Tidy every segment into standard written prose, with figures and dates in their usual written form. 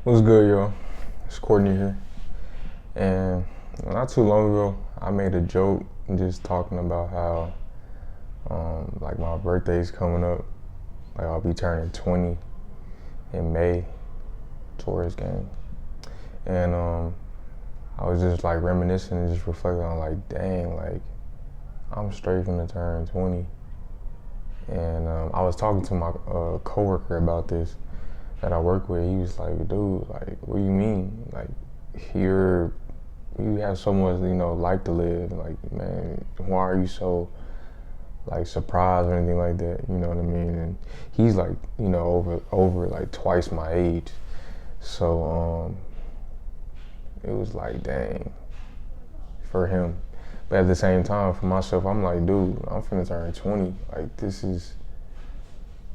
What's good, yo? It's Courtney here. And not too long ago, I made a joke just talking about how, like my birthday's coming up. Like I'll be turning 20 in May, Taurus game. And I was just like reminiscing and just reflecting on like, dang, like I'm straight gonna turn 20. And I was talking to my coworker about this that I work with. He was like, dude, like, what do you mean? Like, you have so much, life to live. Like, man, why are you so, like, surprised or anything like that? You know what I mean? And he's like, over like twice my age. So it was like, dang, for him. But at the same time, for myself, I'm like, dude, I'm finna turn 20. Like, this is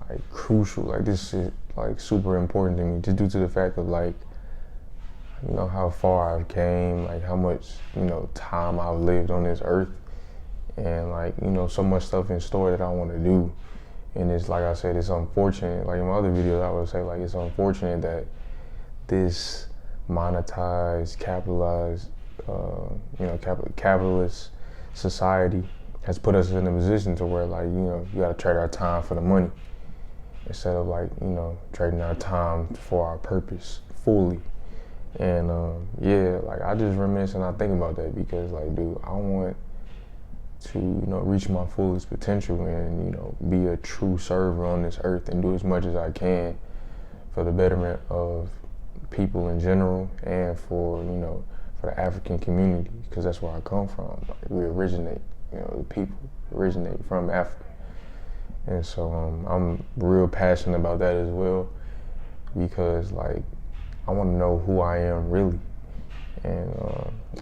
like crucial. Like, this is like super important to me, just due to the fact of like, how far I've came, like how much, time I've lived on this earth, and like, so much stuff in store that I want to do. And it's like I said, it's unfortunate. Like in my other videos, I would say like it's unfortunate that this monetized, capitalized, capitalist society has put us in a position to where like, you got to trade our time for the money instead of like, trading our time for our purpose fully. And yeah, like I just reminisce and I think about that because like, dude, I want to, reach my fullest potential and, be a true server on this earth and do as much as I can for the betterment of people in general and for, for the African community, because that's where I come from. Like we originate, the people originate from Africa. And so I'm real passionate about that as well because like I want to know who I am really. And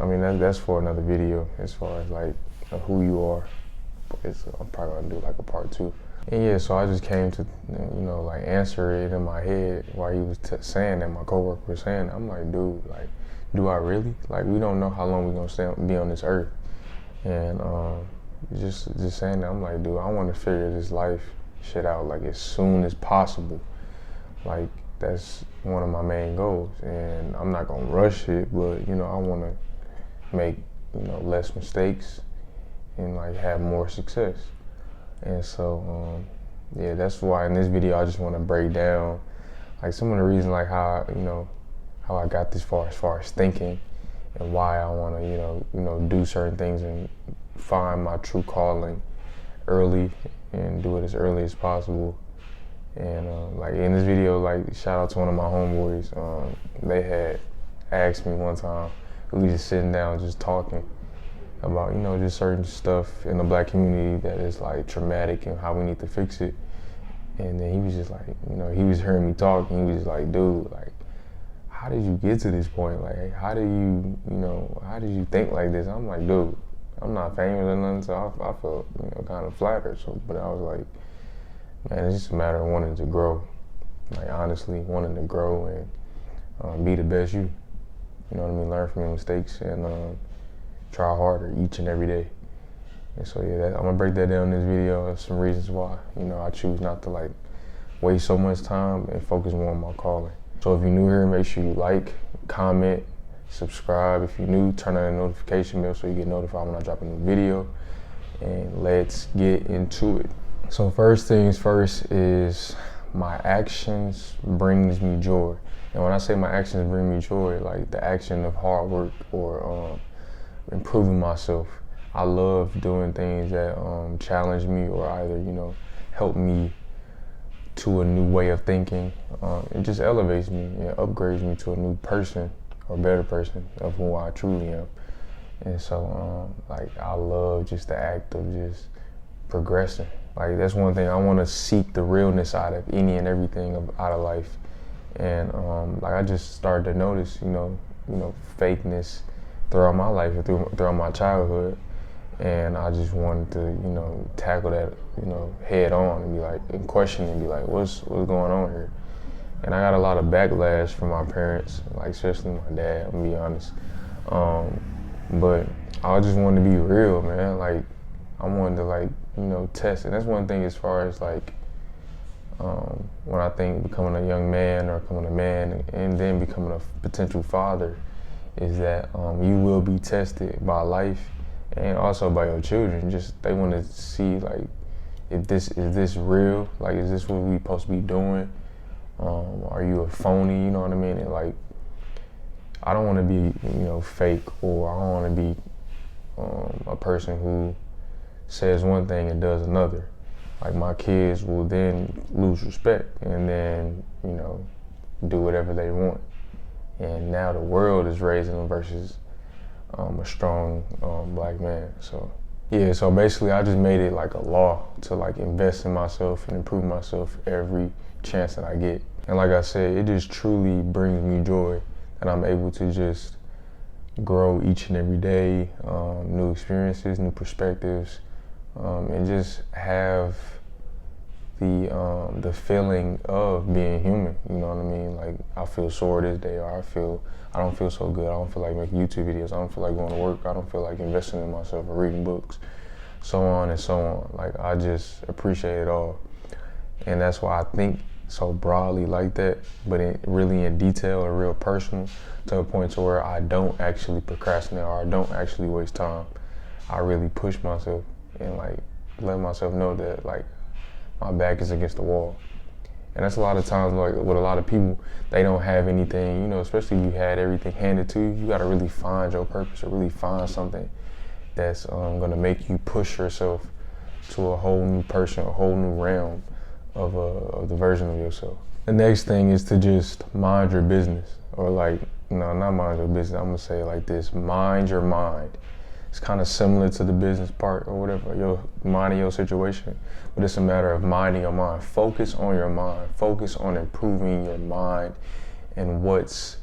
I mean that's for another video as far as like who you are. I'm probably gonna do like a part 2. And yeah, so I just came to like answer it in my head while he was saying that, my coworker was saying. I'm like, dude, like, do I really? Like, we don't know how long we're gonna be on this earth. And just saying that, I'm like, dude, I want to figure this life shit out like as soon as possible. Like that's one of my main goals, and I'm not gonna rush it, but I want to make less mistakes and like have more success. And so yeah, that's why in this video I just want to break down like some of the reasons like how how I got this far as thinking and why I want to do certain things and find my true calling early and do it as early as possible. And like in this video, like shout out to one of my homeboys. They had asked me one time, we just sitting down just talking about just certain stuff in the black community that is like traumatic and how we need to fix it. And then he was just like, he was hearing me talk and he was just like, dude, like, how did you get to this point? Like, how did you think like this? I'm like, dude, I'm not famous or nothing, so I felt, kind of flattered. So, but I was like, man, it's just a matter of wanting to grow. Like, honestly, wanting to grow and be the best you. You know what I mean? Learn from your mistakes and try harder each and every day. And so, yeah, I'm gonna break that down in this video. There's some reasons why, I choose not to like waste so much time and focus more on my calling. So if you're new here, make sure you like, comment, subscribe. If you're new, turn on the notification bell so you get notified when I drop a new video. And let's get into it. So first things first is my actions brings me joy. And when I say my actions bring me joy, like the action of hard work or improving myself. I love doing things that challenge me or either, help me to a new way of thinking. It just elevates me, it upgrades me to a new person or better person of who I truly am. And so like I love just the act of just progressing. Like that's one thing I want to seek the realness out of any and everything out of life. And like I just started to notice, fakeness throughout my life and throughout my childhood. And I just wanted to, tackle that, head on and be like, and question and be like, what's going on here? And I got a lot of backlash from my parents, like especially my dad, I'm gonna be honest. But I just wanted to be real, man. Like I wanted to like, test. And that's one thing as far as like when I think becoming a young man or becoming a man and then becoming a potential father is that you will be tested by life and also by your children. Just they want to see like, if this is this real? Like, is this what we supposed to be doing? Are you a phony? You know what I mean? And like, I don't want to be, fake, or I don't want to be a person who says one thing and does another. Like, my kids will then lose respect and then, do whatever they want. And now the world is raising them versus a strong black man. So yeah, so basically I just made it like a law to like invest in myself and improve myself every chance that I get. And like I said, it just truly brings me joy that I'm able to just grow each and every day, new experiences, new perspectives, and just have the feeling of being human. You know what I mean? Like, I feel sore this day, or I don't feel so good. I don't feel like making YouTube videos. I don't feel like going to work. I don't feel like investing in myself or reading books, so on and so on. Like, I just appreciate it all. And that's why I think so broadly like that, but really in detail or real personal, to a point to where I don't actually procrastinate or I don't actually waste time. I really push myself and like let myself know that like my back is against the wall. And that's a lot of times like with a lot of people, they don't have anything, especially if you had everything handed to you, you gotta really find your purpose or really find something that's gonna make you push yourself to a whole new person, a whole new realm of the version of yourself. The next thing is to just mind your business, or like, no, not mind your business, I'm gonna say it like this: mind your mind. It's kind of similar to the business part or whatever, your minding your situation, but it's a matter of minding your mind. Focus on your mind. Focus on improving your mind and what's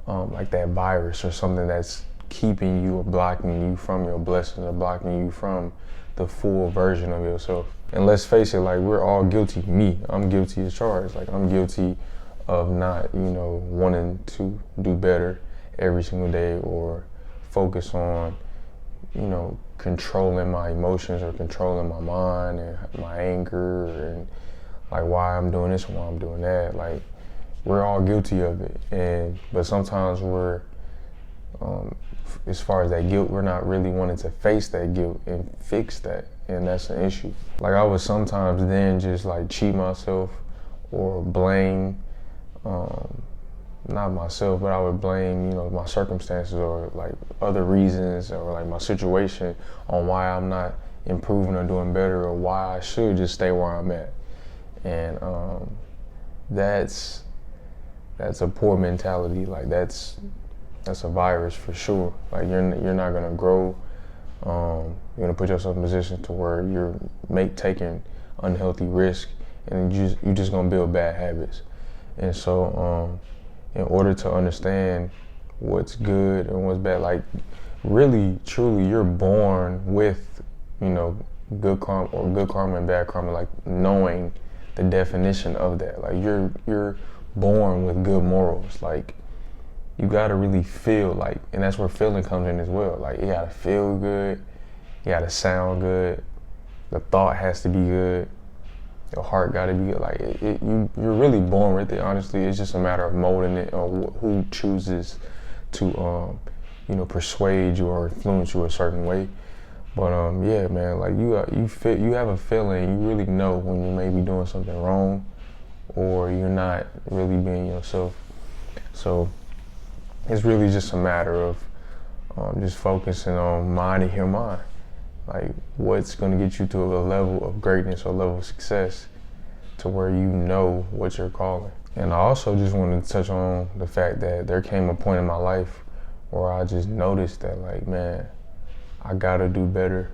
like that virus or something that's keeping you or blocking you from your blessings or blocking you from the full version of yourself. And let's face it, like, we're all guilty. I'm guilty as charged. Like, I'm guilty of not, wanting to do better every single day, or focus on, controlling my emotions or controlling my mind and my anger and like why I'm doing this and why I'm doing that. Like, we're all guilty of it. But sometimes we're, as far as that guilt, we're not really wanting to face that guilt and fix that. And that's an issue. Like, I would sometimes then just like cheat myself or blame, not myself, but I would blame, my circumstances or like other reasons or like my situation on why I'm not improving or doing better, or why I should just stay where I'm at. And that's a poor mentality. Like, that's a virus for sure. Like, you're not gonna grow. You're gonna put yourself in a position to where you're taking unhealthy risk, and you're just gonna build bad habits. And so, in order to understand what's good and what's bad, like, really, truly, you're born with, good karma and bad karma, like knowing the definition of that. Like, you're born with good morals. Like, you gotta really feel like, and that's where feeling comes in as well. Like, you gotta feel good, you gotta sound good, the thought has to be good, your heart gotta be good. Like, you're really born with it, honestly. It's just a matter of molding it, or who chooses to, persuade you or influence you a certain way. But yeah, man, like, you have a feeling, you really know when you may be doing something wrong, or you're not really being yourself. So it's really just a matter of just focusing on minding your mind. Like, what's gonna get you to a level of greatness or level of success to where you know what you're calling. And I also just wanted to touch on the fact that there came a point in my life where I just noticed that, like, man, I gotta do better.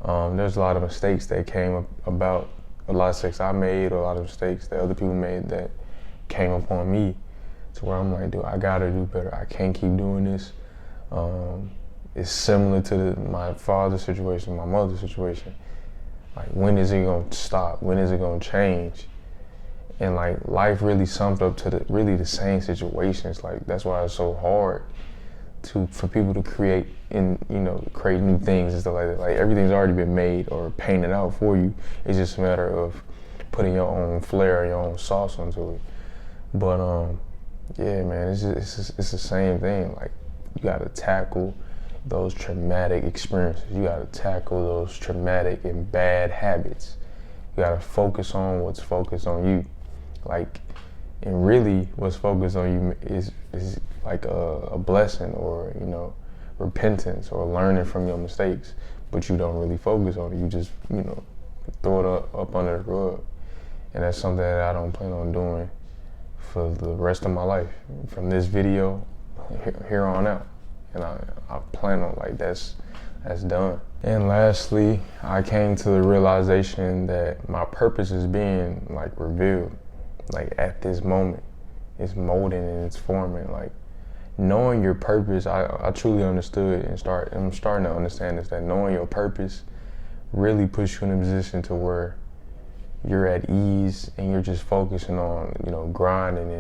There's a lot of mistakes that came about, a lot of mistakes I made, a lot of mistakes that other people made that came upon me, to where I'm like, dude, I gotta do better. I can't keep doing this. It's similar to my father's situation, my mother's situation. Like, when is it gonna stop? When is it gonna change? And like, life really summed up to the same situations. Like, that's why it's so hard for people to create new things and stuff like that. Like, everything's already been made or painted out for you. It's just a matter of putting your own flair, your own sauce onto it. But yeah, man, it's the same thing. Like, you gotta tackle those traumatic experiences. You gotta tackle those traumatic and bad habits. You gotta focus on what's focused on you. Like, and really what's focused on you is like a blessing, or, you know, repentance, or learning from your mistakes. But you don't really focus on it. You just, you know, throw it up under the rug. And that's something that I don't plan on doing for the rest of my life. From this video here on out. And I plan on, like, that's done. And lastly, I came to the realization that my purpose is being, like, revealed. Like, at this moment, it's molding and it's forming. Like, knowing your purpose, I truly understood I'm starting to understand this, that knowing your purpose really puts you in a position to where you're at ease and you're just focusing on, you know, grinding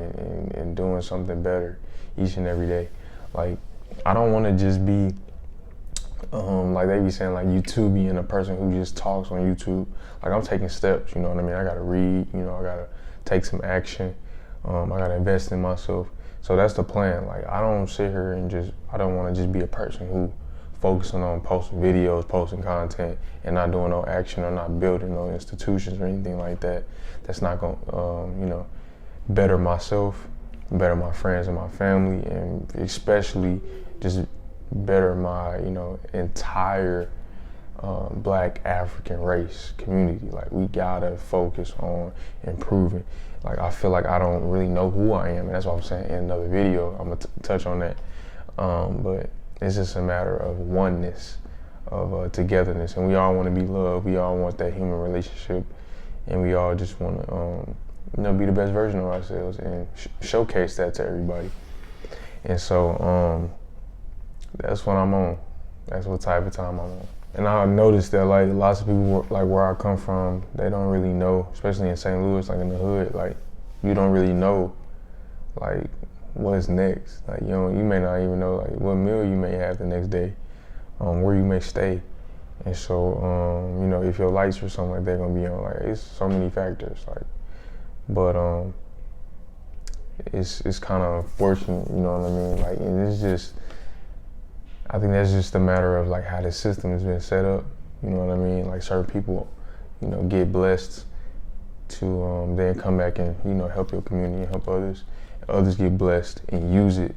and doing something better each and every day. Like, I don't want to just be, like they be saying, like, YouTube being a person who just talks on YouTube. Like, I'm taking steps, you know what I mean? I gotta read, you know, I gotta take some action. I gotta invest in myself. So that's the plan. Like, I don't sit here and I don't want to just be a person who focusing on posting videos, posting content, and not doing no action, or not building no institutions or anything like that. That's not going to, you know, better myself, better my friends and my family, and especially just better my, you know, entire Black African race community. Like, we gotta focus on improving. Like, I feel like I don't really know who I am, and that's what I'm saying in another video. I'm gonna touch on that, but it's just a matter of oneness, of togetherness, and we all want to be loved. We all want that human relationship, and we all just want to, you know, be the best version of ourselves and showcase that to everybody. And so that's what I'm on. That's what type of time I'm on. And I noticed that, like, lots of people, like, where I come from, they don't really know, especially in St. Louis, like in the hood, like, you don't really know, like, what's next. Like, you may not even know, like, what meal you may have the next day, where you may stay. And so, you know, if your lights or something like that gonna be on, like, it's so many factors, like, but it's kind of unfortunate, you know what I mean? Like, and it's just, I think that's just a matter of, like, how the system has been set up, you know what I mean? Like, certain people, you know, get blessed to then come back and, you know, help your community and help others. Others get blessed and use it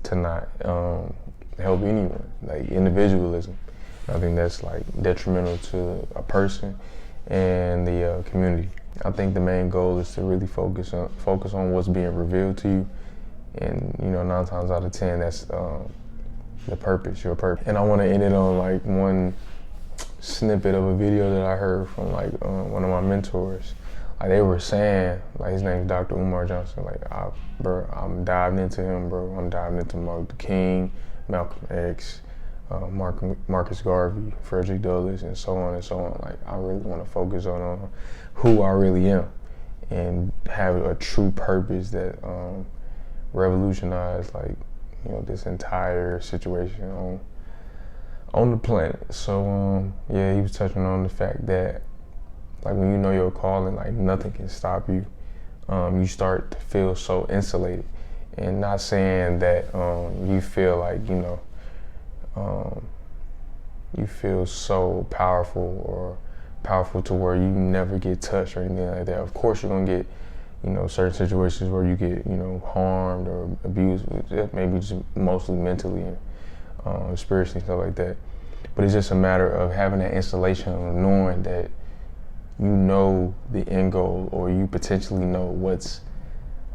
to not help anyone, like individualism. I think that's, like, detrimental to a person and the community. I think the main goal is to really focus on what's being revealed to you, and, you know, 9 times out of 10, that's the purpose, your purpose. And I want to end it on, like, one snippet of a video that I heard from, like, one of my mentors. Like, they were saying, like, his name's Dr. Umar Johnson. Like, I'm diving into him, bro. I'm diving into Martin Luther King, Malcolm X, Marcus Garvey, Frederick Douglass, and so on and so on. Like, I really want to focus on who I really am and have a true purpose that revolutionized, like, you know, this entire situation on the planet. So yeah, he was touching on the fact that, like, when you know your calling, like, nothing can stop you. You start to feel so insulated, and not saying that you feel like, you know, you feel so powerful or powerful to where you never get touched or anything like that. Of course, you're gonna get, you know, certain situations where you get, you know, harmed or abused, maybe just mostly mentally and spiritually, stuff like that. But it's just a matter of having that insulation of knowing that you know the end goal, or you potentially know what's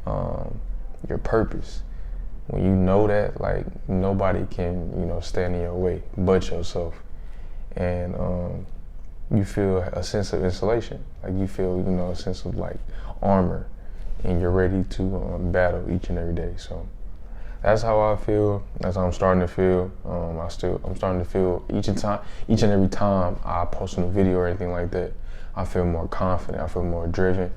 your purpose. When you know that, like, nobody can, you know, stand in your way but yourself. And you feel a sense of insulation. Like, you feel, you know, a sense of, like, armor, and you're ready to battle each and every day. So that's how I feel. That's how I'm starting to feel. I'm starting to feel each and every time I post a new video or anything like that, I feel more confident. I feel more driven,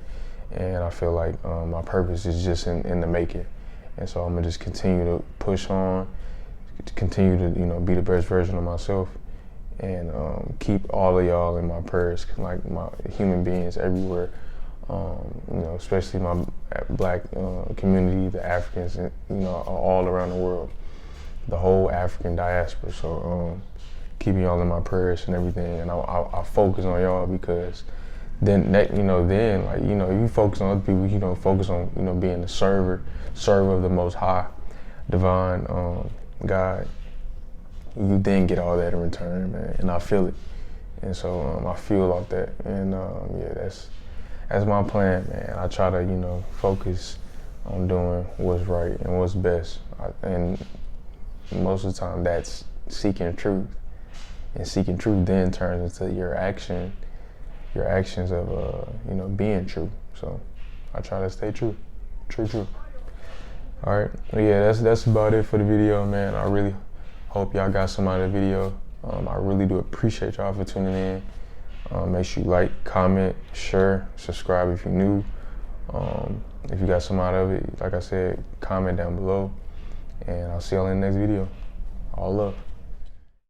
and I feel like my purpose is just in the making. And so I'm gonna just continue to push on, continue to, you know, be the best version of myself, and keep all of y'all in my prayers, like, my human beings everywhere You know, especially my black community, the Africans, you know, all around the world, the whole African diaspora. So keep y'all in my prayers and everything, and I focus on y'all, because then that, you know, then like, you know, if you focus on other people, you know, focus on, you know, being the server of the Most High, divine God, you then get all that in return, man. And I feel it, and so I feel like that, and yeah, that's my plan, man. I try to, you know, focus on doing what's right and what's best, and most of the time that's seeking truth, and seeking truth then turns into your actions of you know, being true. So I try to stay true. All right, well, yeah, that's about it for the video, man. I really hope y'all got some out of the video. I really do appreciate y'all for tuning in. Make sure you like, comment, share, subscribe if you're new. If you got some out of it, like I said, comment down below, and I'll see y'all in the next video. All love.